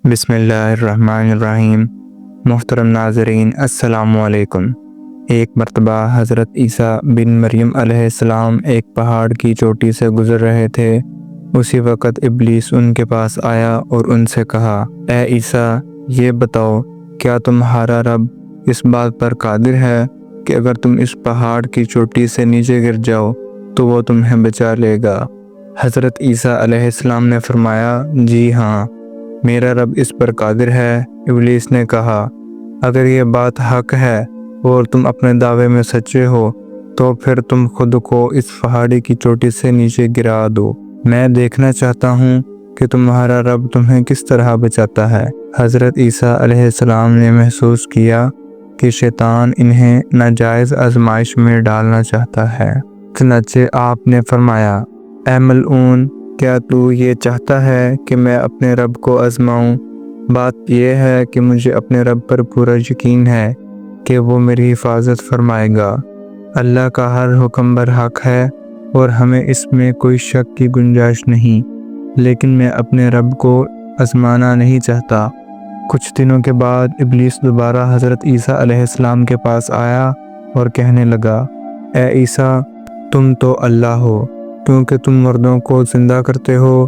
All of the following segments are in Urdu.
بسم اللہ الرحمن الرحیم۔ محترم ناظرین السلام علیکم۔ ایک مرتبہ حضرت عیسیٰ بن مریم علیہ السلام ایک پہاڑ کی چوٹی سے گزر رہے تھے۔ اسی وقت ابلیس ان کے پاس آیا اور ان سے کہا، اے عیسیٰ، یہ بتاؤ، کیا تمہارا رب اس بات پر قادر ہے کہ اگر تم اس پہاڑ کی چوٹی سے نیچے گر جاؤ تو وہ تمہیں بچا لے گا؟ حضرت عیسیٰ علیہ السلام نے فرمایا، جی ہاں، میرا رب اس پر قادر ہے۔ ابلیس نے کہا، اگر یہ بات حق ہے اور تم اپنے دعوے میں سچے ہو تو پھر تم خود کو اس پہاڑی کی چوٹی سے نیچے گرا دو۔ میں دیکھنا چاہتا ہوں کہ تمہارا رب تمہیں کس طرح بچاتا ہے۔ حضرت عیسیٰ علیہ السلام نے محسوس کیا کہ شیطان انہیں ناجائز آزمائش میں ڈالنا چاہتا ہے۔ چنانچہ آپ نے فرمایا، اے ملعون، کیا تو یہ چاہتا ہے کہ میں اپنے رب کو آزماؤں؟ بات یہ ہے کہ مجھے اپنے رب پر پورا یقین ہے کہ وہ میری حفاظت فرمائے گا۔ اللہ کا ہر حکم برحق ہے اور ہمیں اس میں کوئی شک کی گنجائش نہیں، لیکن میں اپنے رب کو آزمانا نہیں چاہتا۔ کچھ دنوں کے بعد ابلیس دوبارہ حضرت عیسیٰ علیہ السلام کے پاس آیا اور کہنے لگا، اے عیسیٰ، تم تو اللہ ہو، کیونکہ تم مردوں کو زندہ کرتے ہو،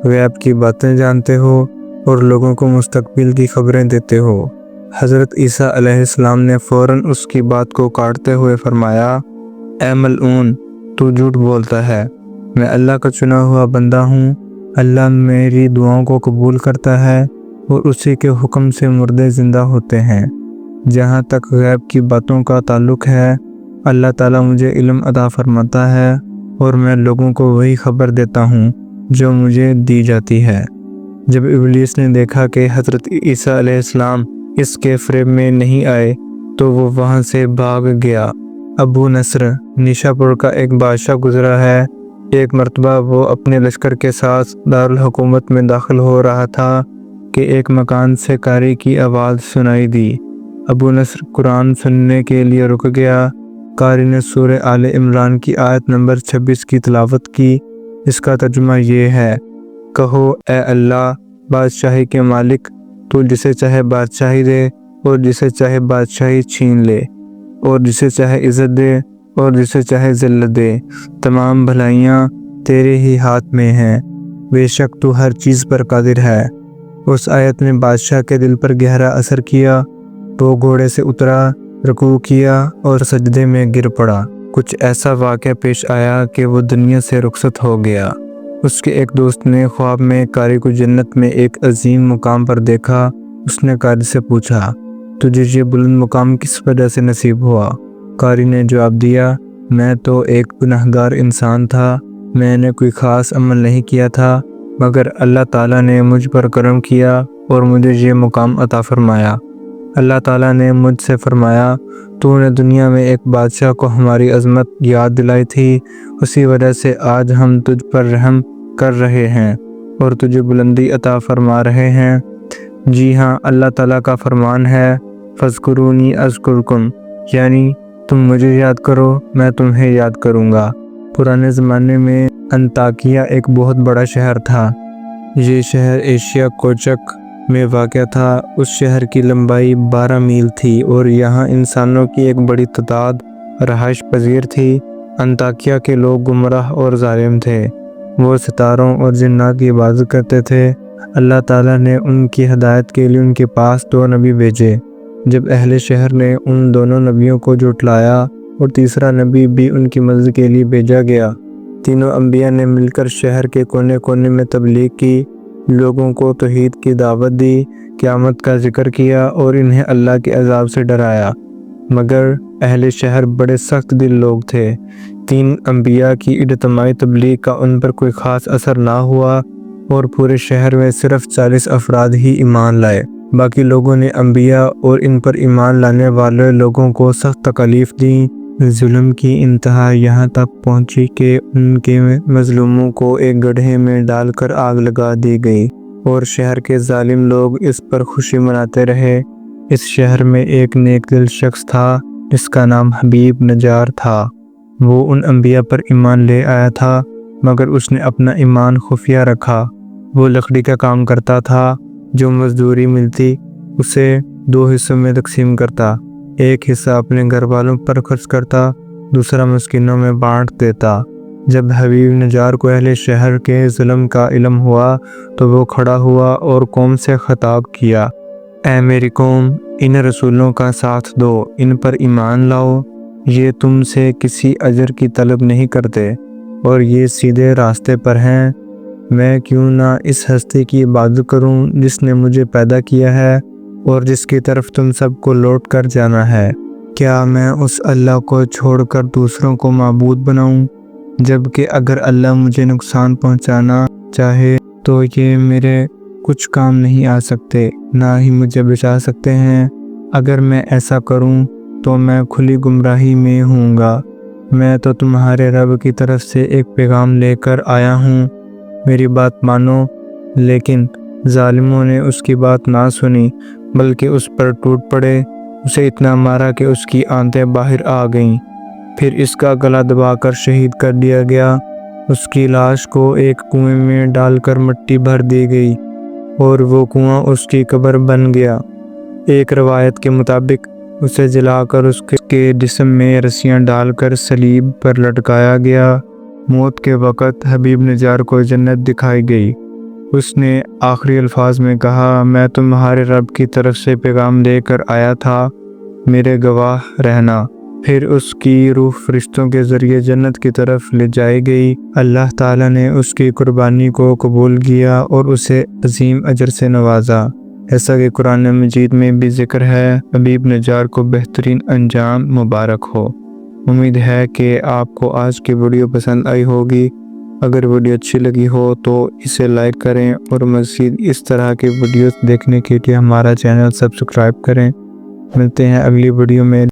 غیب کی باتیں جانتے ہو اور لوگوں کو مستقبل کی خبریں دیتے ہو۔ حضرت عیسیٰ علیہ السلام نے فوراً اس کی بات کو کاٹتے ہوئے فرمایا، اے ملعون، تو جھوٹ بولتا ہے، میں اللہ کا چنا ہوا بندہ ہوں۔ اللہ میری دعاؤں کو قبول کرتا ہے اور اسی کے حکم سے مردے زندہ ہوتے ہیں۔ جہاں تک غیب کی باتوں کا تعلق ہے، اللہ تعالیٰ مجھے علم عطا فرماتا ہے اور میں لوگوں کو وہی خبر دیتا ہوں جو مجھے دی جاتی ہے۔ جب ابلیس نے دیکھا کہ حضرت عیسیٰ علیہ السلام اس کے فریب میں نہیں آئے تو وہ وہاں سے بھاگ گیا۔ ابو نصر نیشا پور کا ایک بادشاہ گزرا ہے۔ ایک مرتبہ وہ اپنے لشکر کے ساتھ دارالحکومت میں داخل ہو رہا تھا کہ ایک مکان سے قاری کی آواز سنائی دی۔ ابو نصر قرآن سننے کے لیے رک گیا۔ قاری نے سورہ آل عمران کی آیت نمبر 26 کی تلاوت کی۔ اس کا ترجمہ یہ ہے، کہو اے اللہ، بادشاہی کے مالک، تو جسے چاہے بادشاہی دے اور جسے چاہے بادشاہی چھین لے، اور جسے چاہے عزت دے اور جسے چاہے ذلت دے۔ تمام بھلائیاں تیرے ہی ہاتھ میں ہیں، بے شک تو ہر چیز پر قادر ہے۔ اس آیت نے بادشاہ کے دل پر گہرا اثر کیا۔ وہ گھوڑے سے اترا، رکوع کیا اور سجدے میں گر پڑا۔ کچھ ایسا واقعہ پیش آیا کہ وہ دنیا سے رخصت ہو گیا۔ اس کے ایک دوست نے خواب میں قاری کو جنت میں ایک عظیم مقام پر دیکھا۔ اس نے قاری سے پوچھا، تجھے یہ بلند مقام کس وجہ سے نصیب ہوا؟ قاری نے جواب دیا، میں تو ایک گنہگار انسان تھا، میں نے کوئی خاص عمل نہیں کیا تھا، مگر اللہ تعالیٰ نے مجھ پر کرم کیا اور مجھے یہ مقام عطا فرمایا۔ اللہ تعالیٰ نے مجھ سے فرمایا، تو نے دنیا میں ایک بادشاہ کو ہماری عظمت یاد دلائی تھی، اسی وجہ سے آج ہم تجھ پر رحم کر رہے ہیں اور تجھے بلندی عطا فرما رہے ہیں۔ جی ہاں، اللہ تعالیٰ کا فرمان ہے، فاذکرونی اذکرکم، یعنی تم مجھے یاد کرو، میں تمہیں یاد کروں گا۔ پرانے زمانے میں انطاکیہ ایک بہت بڑا شہر تھا۔ یہ شہر ایشیا کوچک میں واقع تھا۔ اس شہر کی لمبائی 12 میل تھی اور یہاں انسانوں کی ایک بڑی تعداد رہائش پذیر تھی۔ انطاکیہ کے لوگ گمراہ اور ظالم تھے۔ وہ ستاروں اور جنات کی عبادت کرتے تھے۔ اللہ تعالیٰ نے ان کی ہدایت کے لیے ان کے پاس 2 نبی بھیجے۔ جب اہل شہر نے ان دونوں نبیوں کو جھٹلایا اور تیسرا نبی بھی ان کی مدد کے لیے بھیجا گیا، تینوں انبیاء نے مل کر شہر کے کونے کونے میں تبلیغ کی، لوگوں کو توحید کی دعوت دی، قیامت کا ذکر کیا اور انہیں اللہ کے عذاب سے ڈرایا، مگر اہل شہر بڑے سخت دل لوگ تھے۔ 3 انبیاء کی اجتماعی تبلیغ کا ان پر کوئی خاص اثر نہ ہوا اور پورے شہر میں صرف 40 افراد ہی ایمان لائے۔ باقی لوگوں نے انبیاء اور ان پر ایمان لانے والے لوگوں کو سخت تکالیف دیں۔ ظلم کی انتہا یہاں تک پہنچی کہ ان کے مظلوموں کو ایک گڑھے میں ڈال کر آگ لگا دی گئی اور شہر کے ظالم لوگ اس پر خوشی مناتے رہے۔ اس شہر میں ایک نیک دل شخص تھا جس کا نام حبیب نجار تھا۔ وہ ان انبیاء پر ایمان لے آیا تھا، مگر اس نے اپنا ایمان خفیہ رکھا۔ وہ لکڑی کا کام کرتا تھا جو مزدوری ملتی اسے 2 حصوں میں تقسیم کرتا، ایک حصہ اپنے گھر والوں پر خرچ کرتا، دوسرا مسکینوں میں بانٹ دیتا۔ جب حبیب نجار کو اہل شہر کے ظلم کا علم ہوا تو وہ کھڑا ہوا اور قوم سے خطاب کیا، اے میری قوم، ان رسولوں کا ساتھ دو، ان پر ایمان لاؤ، یہ تم سے کسی اجر کی طلب نہیں کرتے اور یہ سیدھے راستے پر ہیں۔ میں کیوں نہ اس ہستی کی عبادت کروں جس نے مجھے پیدا کیا ہے اور جس کی طرف تم سب کو لوٹ کر جانا ہے۔ کیا میں اس اللہ کو چھوڑ کر دوسروں کو معبود بناؤں؟ جبکہ اگر اللہ مجھے نقصان پہنچانا چاہے تو یہ میرے کچھ کام نہیں آ سکتے، نہ ہی مجھے بچا سکتے ہیں۔ اگر میں ایسا کروں تو میں کھلی گمراہی میں ہوں گا۔ میں تو تمہارے رب کی طرف سے ایک پیغام لے کر آیا ہوں، میری بات مانو۔ لیکن ظالموں نے اس کی بات نہ سنی بلکہ اس پر ٹوٹ پڑے، اسے اتنا مارا کہ اس کی آنتیں باہر آ گئیں، پھر اس کا گلا دبا کر شہید کر دیا گیا۔ اس کی لاش کو ایک کنویں میں ڈال کر مٹی بھر دی گئی اور وہ کنواں اس کی قبر بن گیا۔ ایک روایت کے مطابق اسے جلا کر اس کے جسم میں رسیاں ڈال کر صلیب پر لٹکایا گیا۔ موت کے وقت حبیب نجار کو جنت دکھائی گئی۔ اس نے آخری الفاظ میں کہا، میں تمہارے رب کی طرف سے پیغام لے کر آیا تھا، میرے گواہ رہنا۔ پھر اس کی روح فرشتوں کے ذریعے جنت کی طرف لے جائی گئی۔ اللہ تعالیٰ نے اس کی قربانی کو قبول کیا اور اسے عظیم اجر سے نوازا، ایسا کہ قرآن مجید میں بھی ذکر ہے۔ حبیب نجار کو بہترین انجام مبارک ہو۔ امید ہے کہ آپ کو آج کی ویڈیو پسند آئی ہوگی۔ اگر ویڈیو اچھی لگی ہو تو اسے لائک کریں اور مزید اس طرح کے ویڈیوز دیکھنے کے لیے ہمارا چینل سبسکرائب کریں۔ ملتے ہیں اگلی ویڈیو میں۔